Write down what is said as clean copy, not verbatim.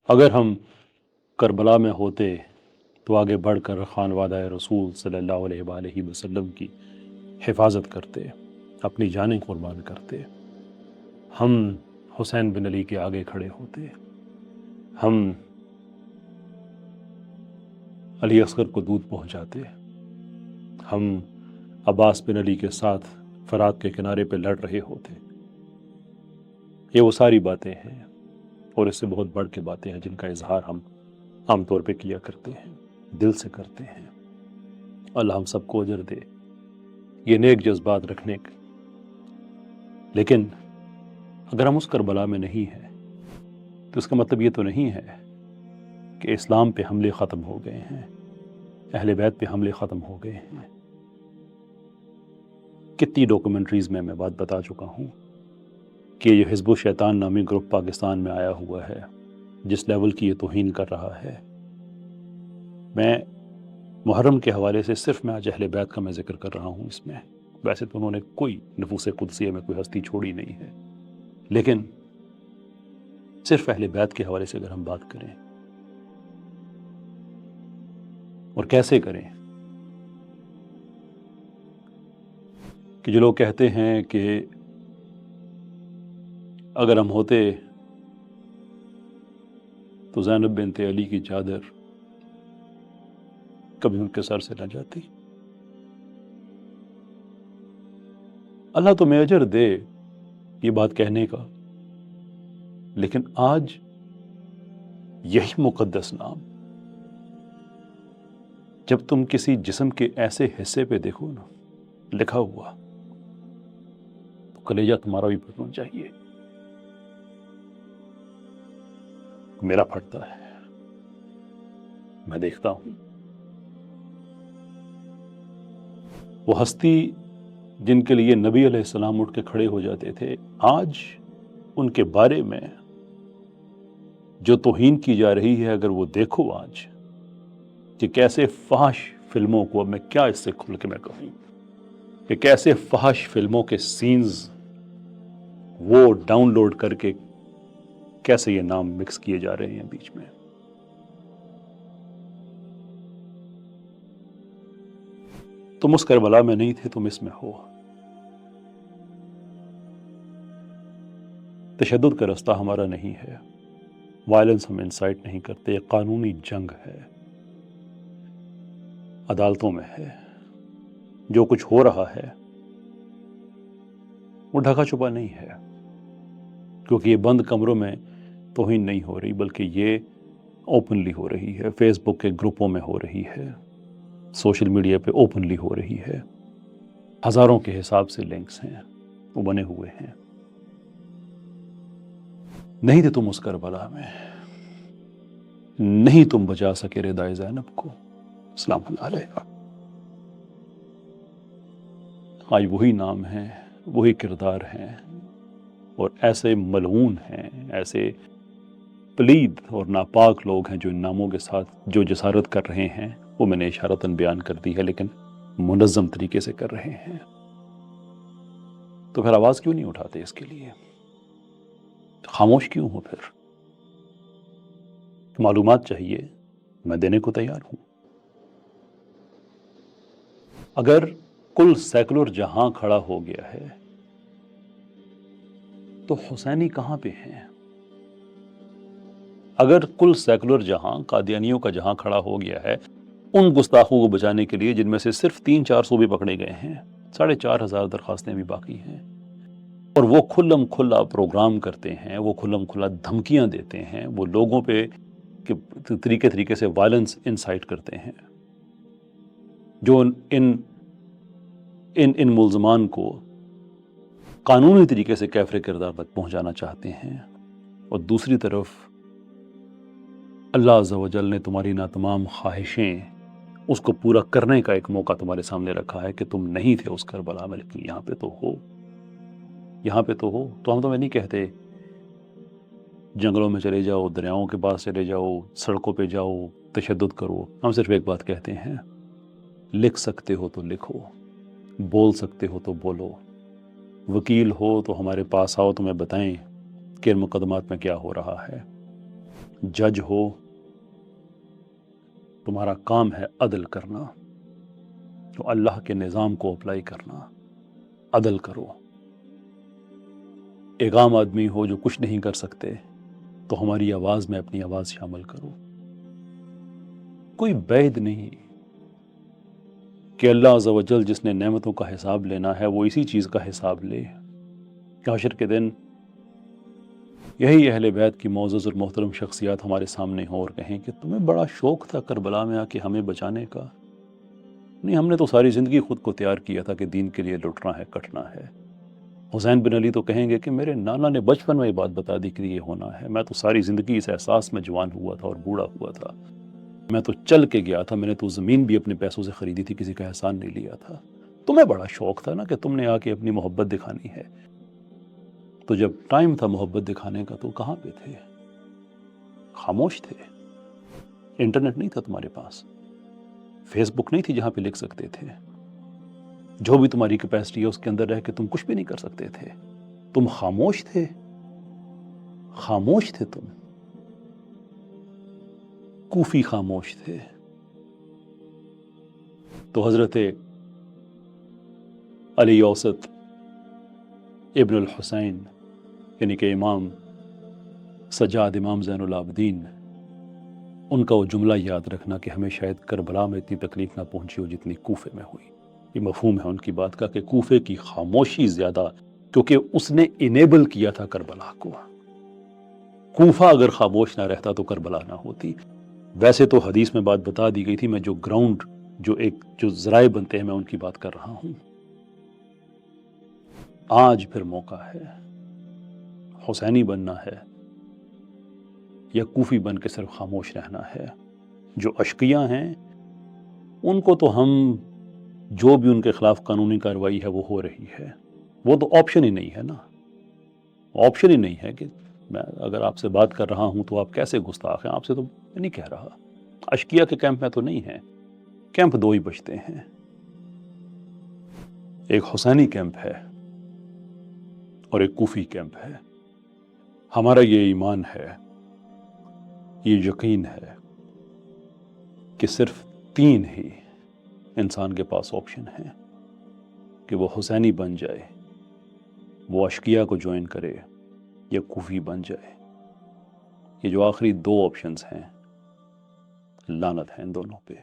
اگر ہم کربلا میں ہوتے تو آگے بڑھ کر خانوادہ رسول صلی اللہ علیہ وآلہ وسلم کی حفاظت کرتے، اپنی جانیں قربان کرتے۔ ہم حسین بن علی کے آگے کھڑے ہوتے، ہم علی اصغر کو دودھ پہنچاتے، ہم عباس بن علی کے ساتھ فرات کے کنارے پہ لڑ رہے ہوتے۔ یہ وہ ساری باتیں ہیں اور اس سے بہت بڑھ کے باتیں ہیں جن کا اظہار ہم عام طور پہ کیا کرتے ہیں، دل سے کرتے ہیں۔ اللہ ہم سب کو اجر دے یہ نیک جذبات رکھنے کے۔ لیکن اگر ہم اس کربلا میں نہیں ہیں تو اس کا مطلب یہ تو نہیں ہے کہ اسلام پہ حملے ختم ہو گئے ہیں، اہل بیت پہ حملے ختم ہو گئے ہیں۔ کتنی ڈاکومنٹریز میں بات بتا چکا ہوں کہ یہ حزب الشیطان نامی گروپ پاکستان میں آیا ہوا ہے، جس لیول کی یہ توہین کر رہا ہے۔ میں محرم کے حوالے سے صرف میں آج اہل بیت کا میں ذکر کر رہا ہوں اس میں، ویسے تو انہوں نے کوئی نفوس قدسیہ میں کوئی ہستی چھوڑی نہیں ہے، لیکن صرف اہل بیت کے حوالے سے اگر ہم بات کریں اور کیسے کریں کہ جو لوگ کہتے ہیں کہ اگر ہم ہوتے تو زینب بنت علی کی چادر کبھی ان کے سر سے نہ جاتی۔ اللہ تمہیں اجر دے یہ بات کہنے کا، لیکن آج یہی مقدس نام جب تم کسی جسم کے ایسے حصے پہ دیکھو نا لکھا ہوا تو کلیجہ تمہارا بھی پھٹنا چاہیے۔ میرا پھٹتا ہے، میں دیکھتا ہوں وہ ہستی جن کے لیے نبی علیہ السلام اٹھ کے کھڑے ہو جاتے تھے، آج ان کے بارے میں جو توہین کی جا رہی ہے، اگر وہ دیکھو آج کہ کیسے فحش فلموں کو، اب میں کیا اس سے کھل کے میں کہوں کہ کیسے فحش فلموں کے سینز وہ ڈاؤن لوڈ کر کے کیسے یہ نام مکس کیے جا رہے ہیں بیچ میں۔ تم اس کربلا میں نہیں تھے، تم اس میں ہو۔ تشدد کا رستہ ہمارا نہیں ہے، وائلنس ہم انسائٹ نہیں کرتے، یہ قانونی جنگ ہے، عدالتوں میں ہے۔ جو کچھ ہو رہا ہے وہ ڈھکا چھپا نہیں ہے، کیونکہ یہ بند کمروں میں توہین نہیں ہو رہی، بلکہ یہ اوپنلی ہو رہی ہے، فیس بک کے گروپوں میں ہو رہی ہے، سوشل میڈیا پہ اوپنلی ہو رہی ہے، ہزاروں کے حساب سے لنکس ہیں وہ بنے ہوئے ہیں۔ نہیں تھے تم اس کربلا میں، نہیں تم بچا سکے ردائے زینب کو، سلام اللہ علیہ۔ آج وہی نام ہیں، وہی کردار ہیں، اور ایسے ملعون ہیں، ایسے پلید اور ناپاک لوگ ہیں جو ان ناموں کے ساتھ جو جسارت کر رہے ہیں، وہ میں نے اشارتاً بیان کر دی ہے، لیکن منظم طریقے سے کر رہے ہیں۔ تو پھر آواز کیوں نہیں اٹھاتے اس کے لیے؟ خاموش کیوں ہو پھر؟ معلومات چاہیے، میں دینے کو تیار ہوں۔ اگر کل سیکولر جہاں کھڑا ہو گیا ہے تو حسینی کہاں پہ ہیں؟ اگر کل سیکولر جہاں قادیانیوں کا جہاں کھڑا ہو گیا ہے ان گستاخوں کو بچانے کے لیے، جن میں سے صرف 3-4 صوبے پکڑے گئے ہیں، 4,500 درخواستیں بھی باقی ہیں، اور وہ کھلم کھلا پروگرام کرتے ہیں، وہ کھلم کھلا دھمکیاں دیتے ہیں، وہ لوگوں پہ طریقے سے وائلنس انسائٹ کرتے ہیں، جو ان ملزمان کو قانونی طریقے سے کیفر کردار تک پہنچانا چاہتے ہیں، اور دوسری طرف اللہ عز و جل نے تمہاری ناتمام خواہشیں اس کو پورا کرنے کا ایک موقع تمہارے سامنے رکھا ہے کہ تم نہیں تھے اس کربلا میں، لیکن یہاں پہ تو ہو، یہاں پہ تو ہو۔ تو ہم تمہیں نہیں کہتے جنگلوں میں چلے جاؤ، دریاؤں کے پاس چلے جاؤ، سڑکوں پہ جاؤ، تشدد کرو۔ ہم صرف ایک بات کہتے ہیں، لکھ سکتے ہو تو لکھو، بول سکتے ہو تو بولو، وکیل ہو تو ہمارے پاس آؤ، تمہیں بتائیں کہ ان مقدمات میں کیا ہو رہا ہے۔ جج ہو، تمہارا کام ہے عدل کرنا، تو اللہ کے نظام کو اپلائی کرنا، عدل کرو۔ ایک عام آدمی ہو جو کچھ نہیں کر سکتے، تو ہماری آواز میں اپنی آواز شامل کرو۔ کوئی بعید نہیں کہ اللہ عز و جل جس نے نعمتوں کا حساب لینا ہے وہ اسی چیز کا حساب لے۔ حشر کے دن یہی اہل بیت کی معزز اور محترم شخصیات ہمارے سامنے ہوں اور کہیں کہ تمہیں بڑا شوق تھا کربلا میں آ کے ہمیں بچانے کا۔ نہیں، ہم نے تو ساری زندگی خود کو تیار کیا تھا کہ دین کے لیے لٹنا ہے، کٹنا ہے۔ حسین بن علی تو کہیں گے کہ میرے نانا نے بچپن میں یہ بات بتا دی کہ یہ ہونا ہے، میں تو ساری زندگی اس احساس میں جوان ہوا تھا اور بوڑھا ہوا تھا، میں تو چل کے گیا تھا، میں نے تو زمین بھی اپنے پیسوں سے خریدی تھی، کسی کا احسان نہیں لیا تھا۔ تمہیں بڑا شوق تھا نا کہ تم نے آ کے اپنی محبت دکھانی ہے۔ تو جب ٹائم تھا محبت دکھانے کا تو کہاں پہ تھے؟ خاموش تھے۔ انٹرنیٹ نہیں تھا تمہارے پاس، فیس بک نہیں تھی جہاں پہ لکھ سکتے تھے۔ جو بھی تمہاری کیپیسٹی ہے اس کے اندر رہ کے تم کچھ بھی نہیں کر سکتے تھے۔ تم خاموش تھے، خاموش تھے تم، کوفی خاموش تھے۔ تو حضرت علی اوسط ابن الحسین یعنی کہ امام سجاد، امام زین العابدین، ان کا وہ جملہ یاد رکھنا کہ ہمیں شاید کربلا میں اتنی تکلیف نہ پہنچی ہو جتنی کوفے میں ہوئی۔ یہ مفہوم ہے ان کی بات کا کہ کوفے کی خاموشی زیادہ، کیونکہ اس نے انیبل کیا تھا کربلا کو۔ کوفہ اگر خاموش نہ رہتا تو کربلا نہ ہوتی۔ ویسے تو حدیث میں بات بتا دی گئی تھی، میں جو گراؤنڈ، جو ذرائع بنتے ہیں میں ان کی بات کر رہا ہوں۔ آج پھر موقع ہے، حسینی بننا ہے یا کوفی بن کے صرف خاموش رہنا ہے۔ جو اشقیاء ہیں ان کو تو ہم، جو بھی ان کے خلاف قانونی کارروائی ہے وہ ہو رہی ہے، وہ تو آپشن ہی نہیں ہے نا۔ آپشن ہی نہیں ہے کہ میں اگر آپ سے بات کر رہا ہوں تو آپ کیسے گستاخ ہیں، آپ سے تو میں نہیں کہہ رہا۔ اشقیاء کے کیمپ میں تو نہیں ہے، کیمپ دو ہی بچتے ہیں، ایک حسینی کیمپ ہے اور ایک کوفی کیمپ ہے۔ ہمارا یہ ایمان ہے، یہ یقین ہے کہ صرف تین ہی انسان کے پاس آپشن ہیں کہ وہ حسینی بن جائے، وہ اشقیاء کو جوائن کرے یا کوفی بن جائے۔ یہ جو آخری دو آپشنز ہیں، لعنت ہے ان دونوں پہ۔